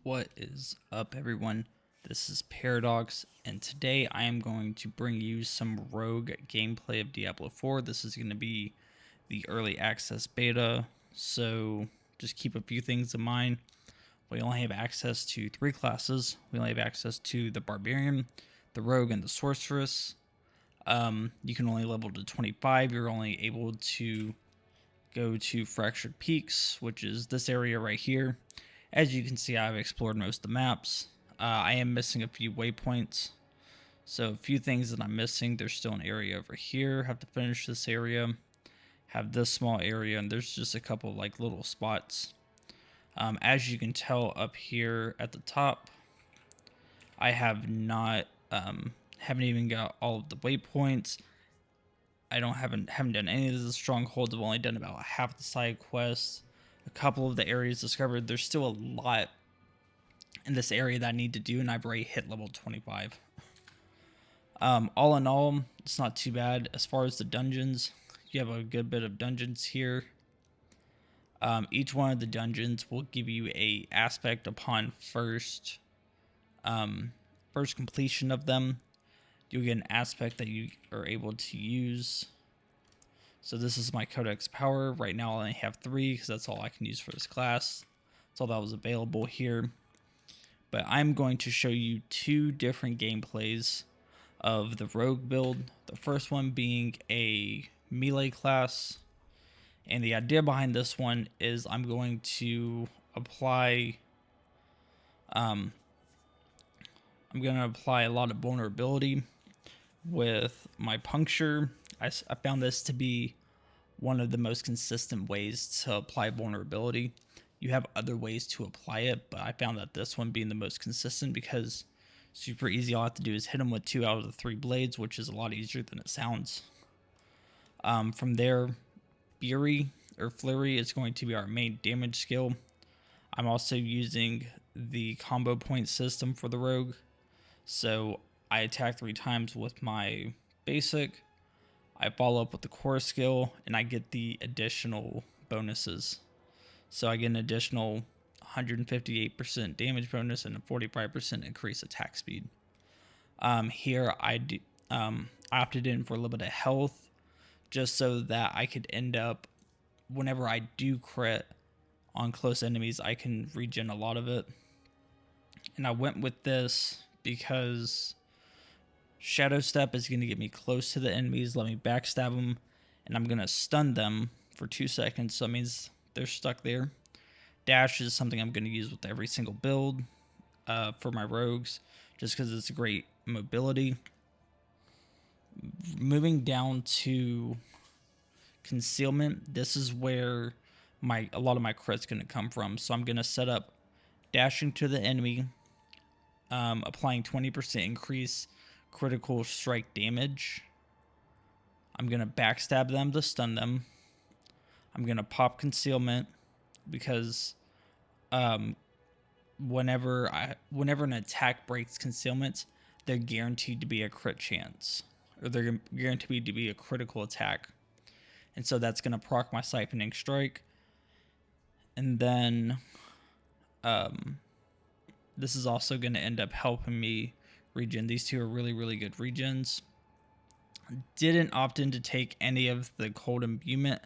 What is up, everyone? This is Paradox, and today I am going to bring you some Rogue gameplay of Diablo 4. This is going to be the early access beta, so just keep a few things in mind. We only have access to 3 classes. We only have access to the Barbarian, the Rogue, and the Sorceress. You can only level to 25. You're only able to go to Fractured Peaks, which is this area right here. As you can see, I've explored most of the maps. I am missing a few waypoints. So a few things that I'm missing. There's still an area over here. Have to finish this area. Have this small area, and there's just a couple like little spots. As you can tell up here at the top, I have not haven't even got all of the waypoints. I haven't done any of the strongholds. I've only done about half the side quests. A couple of the areas discovered. There's still a lot in this area that I need to do, and I've already hit level 25. All in all, it's not too bad. As far as the dungeons, you have a good bit of dungeons here. Each one of the dungeons will give you a aspect upon first completion of them. You'll get an aspect that you are able to use. So this is my Codex power. Right now I only have 3 because that's all I can use for this class. That's all that was available here. But I'm going to show you 2 different gameplays of the Rogue build. The first one being a melee class. And the idea behind this one is I'm going to apply a lot of vulnerability with my puncture. I found this to be one of the most consistent ways to apply vulnerability. You have other ways to apply it, but I found that this one being the most consistent because super easy. All I have to do is hit them with 2 out of the 3 blades, which is a lot easier than it sounds. From there, Fury or Flurry is going to be our main damage skill. I'm also using the combo point system for the Rogue. So I attack 3 times with my basic. I follow up with the core skill, and I get the additional bonuses. So I get an additional 158% damage bonus and a 45% increased attack speed. Here I opted in for a little bit of health, just so that I could end up, whenever I do crit on close enemies, I can regen a lot of it. And I went with this because Shadow Step is going to get me close to the enemies, let me backstab them, and I'm going to stun them for 2 seconds, so that means they're stuck there. Dash is something I'm going to use with every single build for my rogues, just because it's a great mobility. Moving down to concealment, this is where a lot of my crit's going to come from. So I'm going to set up dashing to the enemy, applying 20% increase critical strike damage. I'm going to backstab them to stun them. I'm going to pop concealment because whenever an attack breaks concealment, they're guaranteed to be a crit chance, or they're guaranteed to be a critical attack. And so that's going to proc my siphoning strike. And then this is also going to end up helping me regen. These 2 are really, really good regens. Didn't opt in to take any of the cold imbuement,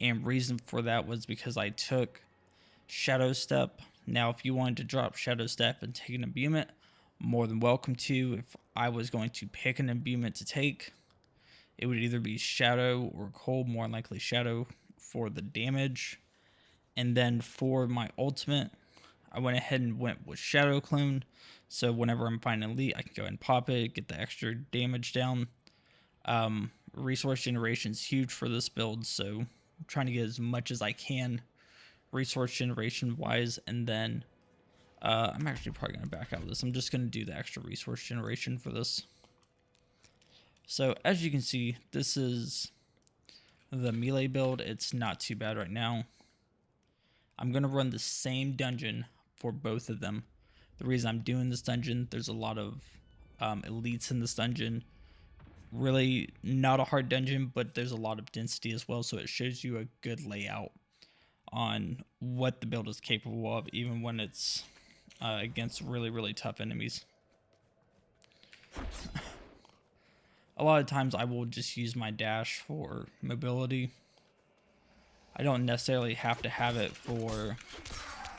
and reason for that was because I took Shadow Step. Now, if you wanted to drop Shadow Step and take an imbuement, more than welcome to. If I was going to pick an imbuement to take, it would either be Shadow or Cold, more likely Shadow for the damage. And then for my ultimate, I went ahead and went with Shadow Clone. So whenever I'm fighting elite, I can go ahead and pop it, get the extra damage down. Resource generation is huge for this build, so I'm trying to get as much as I can resource generation wise. And then I'm actually probably going to back out of this. I'm just going to do the extra resource generation for this. So as you can see, this is the melee build. It's not too bad right now. I'm going to run the same dungeon for both of them. The reason I'm doing this dungeon, there's a lot of elites in this dungeon. Really not a hard dungeon, but there's a lot of density as well, so it shows you a good layout on what the build is capable of, even when it's against really tough enemies. A lot of times I will just use my dash for mobility. I don't necessarily have to have it for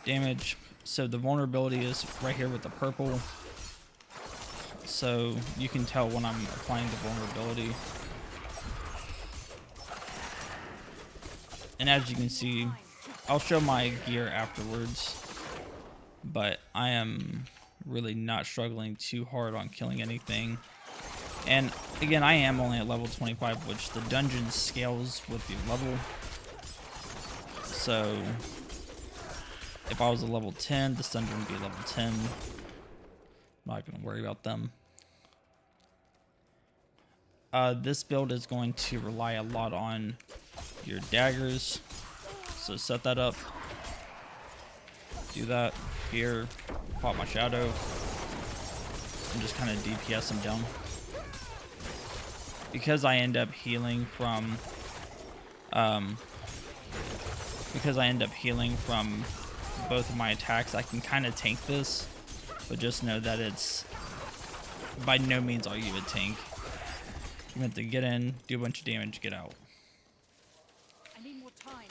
damage. So the vulnerability is right here with the purple. So you can tell when I'm applying the vulnerability. And as you can see, I'll show my gear afterwards, but I am really not struggling too hard on killing anything. And again, I am only at level 25, which the dungeon scales with your level. So if I was a level 10, this dungeon would be level 10. I'm not going to worry about them. This build is going to rely a lot on your daggers. So set that up. Do that here. Pop my shadow. And just kind of DPS them down. Because I end up healing from both of my attacks, I can kind of tank this, but just know that it's by no means are you a tank. You have to get in, do a bunch of damage, get out. I need more time.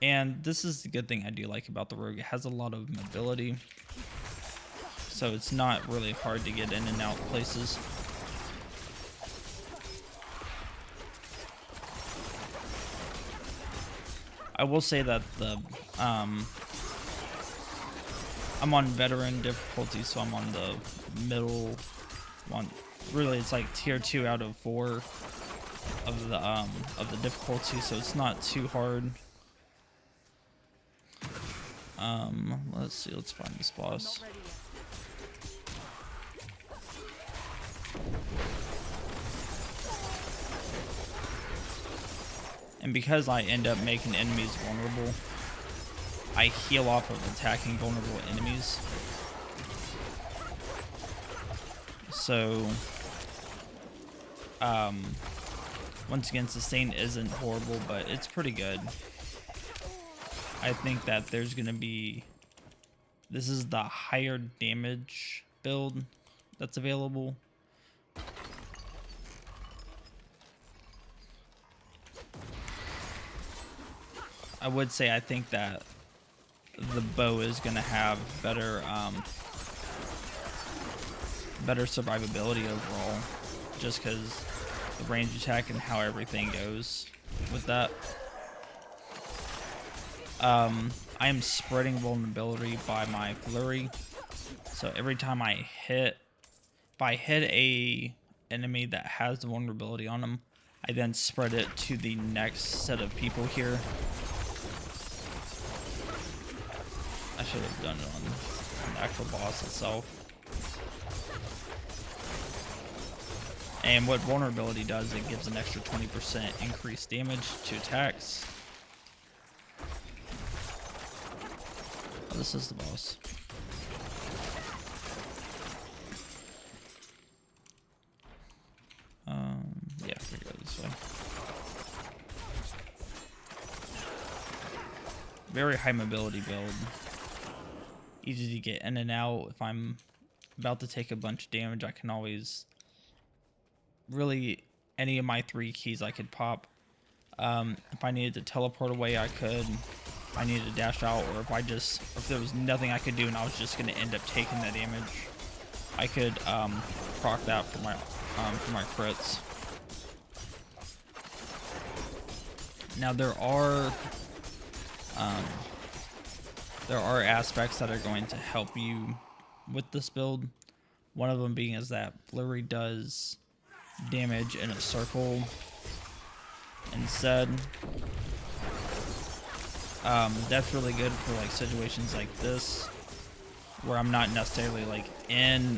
And this is the good thing I do like about the Rogue. It has a lot of mobility, so it's not really hard to get in and out places. I will say that the I'm on veteran difficulty, so I'm on the middle one. Really, it's like tier 2 out of 4 of the difficulty, so it's not too hard. Let's see. Let's find this boss. And because I end up making enemies vulnerable, I heal off of attacking vulnerable enemies. So, once again, sustain isn't horrible, but it's pretty good. I think that there's gonna be, this is the higher damage build that's available. I would say I think that the bow is gonna have better better survivability overall, just because the range attack and how everything goes with that. I am spreading vulnerability by my flurry, so every time I hit, if I hit a enemy that has the vulnerability on them, I then spread it to the next set of people here. I should have done it on the actual boss itself. And what vulnerability does, it gives an extra 20% increased damage to attacks. Oh, this is the boss. Yeah, we go this way. Very high mobility build. Easy to get in and out. If I'm about to take a bunch of damage, I can always, really, any of my 3 keys I could pop. If I needed to teleport away, I could. If I needed to dash out, or if there was nothing I could do and I was just going to end up taking that damage, I could proc that for my crits. Now there are aspects that are going to help you with this build. One of them being is that flurry does damage in a circle instead. That's really good for like situations like this, where I'm not necessarily like in,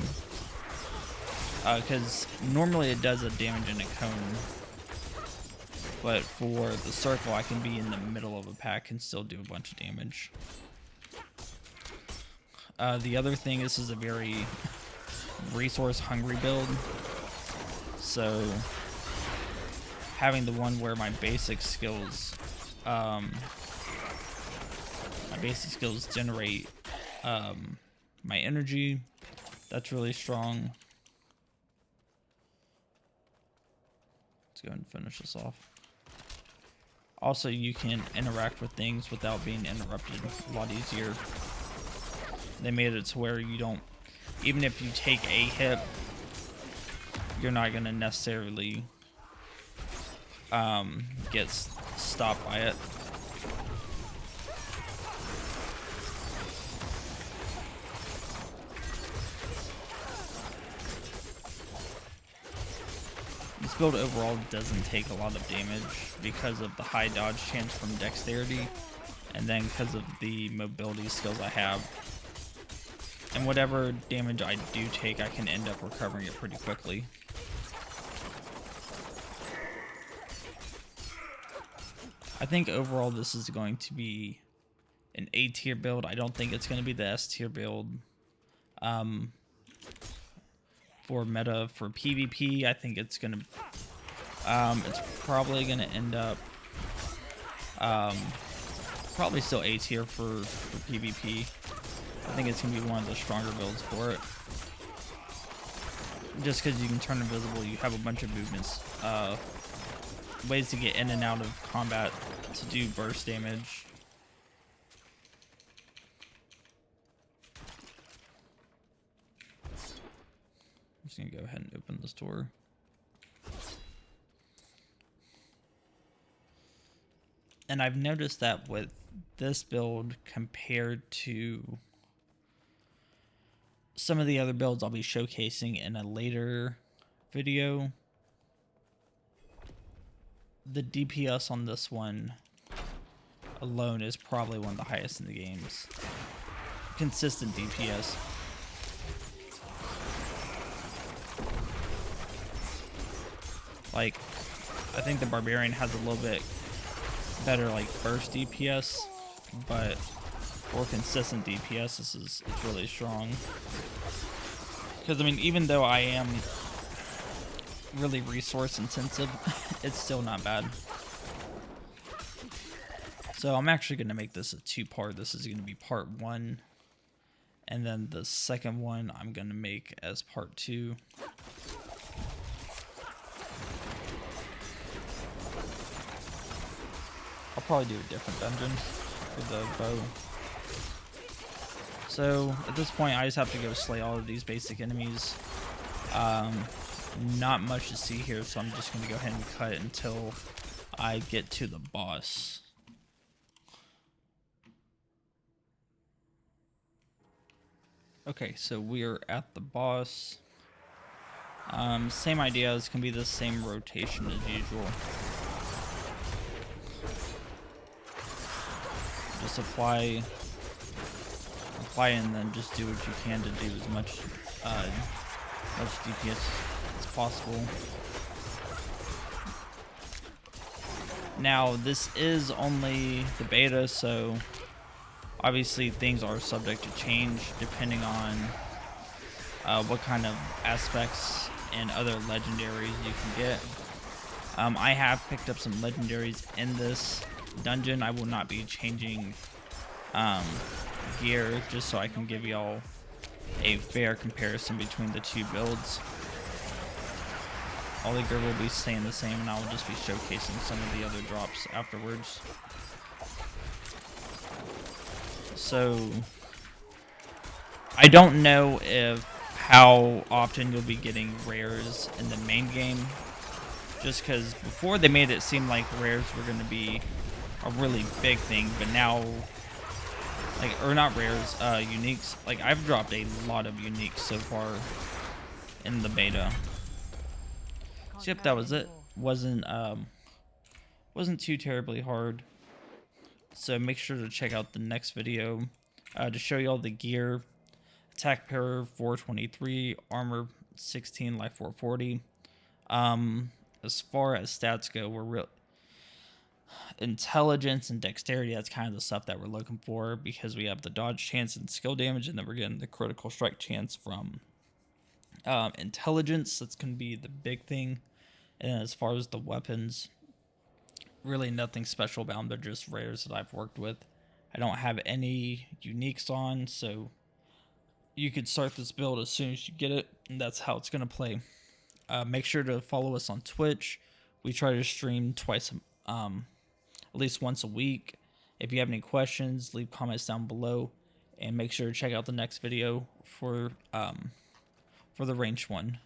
because normally it does a damage in a cone, but for the circle I can be in the middle of a pack and still do a bunch of damage. The other thing, this is a very resource hungry build, so having the one where my basic skills basic skills generate my energy. That's really strong. Let's go ahead and finish this off. Also, you can interact with things without being interrupted a lot easier. They made it to where you don't, even if you take a hit, you're not going to necessarily get stopped by it. This build overall doesn't take a lot of damage because of the high dodge chance from dexterity, and then because of the mobility skills I have. And whatever damage I do take, I can end up recovering it pretty quickly. I think overall this is going to be an A tier build. I don't think it's going to be the S tier build. For meta, for PvP, I think it's gonna it's probably gonna end up probably still A tier for PvP. I think it's gonna be one of the stronger builds for it, just because you can turn invisible. You have a bunch of movements, ways to get in and out of combat to do burst damage. I'm just gonna go ahead and open this door. And I've noticed that with this build compared to some of the other builds I'll be showcasing in a later video, the DPS on this one alone is probably one of the highest in the games. Consistent DPS. Like, I think the Barbarian has a little bit better, like, burst DPS, but for consistent DPS, it's really strong. Because, I mean, even though I am really resource intensive, it's still not bad. So I'm actually going to make this a two-part. This is going to be part 1, and then the second one I'm going to make as part 2. I'll probably do a different dungeon with the bow. So at this point, I just have to go slay all of these basic enemies. Not much to see here, so I'm just going to go ahead and cut until I get to the boss. Okay, so we are at the boss. Same idea. It's going to be the same rotation as usual. Just apply, and then just do what you can to do as much DPS as possible. Now, this is only the beta, so obviously things are subject to change depending on what kind of aspects and other legendaries you can get. I have picked up some legendaries in this dungeon. I will not be changing gear, just so I can give y'all a fair comparison between the two builds. All the gear will be staying the same, and I will just be showcasing some of the other drops afterwards. So I don't know how often you'll be getting rares in the main game, just because before they made it seem like rares were going to be a really big thing, but now, like, or not rares, uniques. Like, I've dropped a lot of uniques so far in the beta. So yep, that was it. Wasn't too terribly hard. So make sure to check out the next video to show you all the gear. Attack power 423, armor 16, life 440. As far as stats go, we're real intelligence and dexterity. That's kind of the stuff that we're looking for, because we have the dodge chance and skill damage, and then we're getting the critical strike chance from intelligence. That's going to be the big thing. And as far as the weapons, really nothing special about them. They're just rares that I've worked with. I don't have any uniques on, so you could start this build as soon as you get it, and that's how it's going to play. Make sure to follow us on Twitch. We try to stream twice, at least once a week. If you have any questions, leave comments down below, and make sure to check out the next video for the ranged one.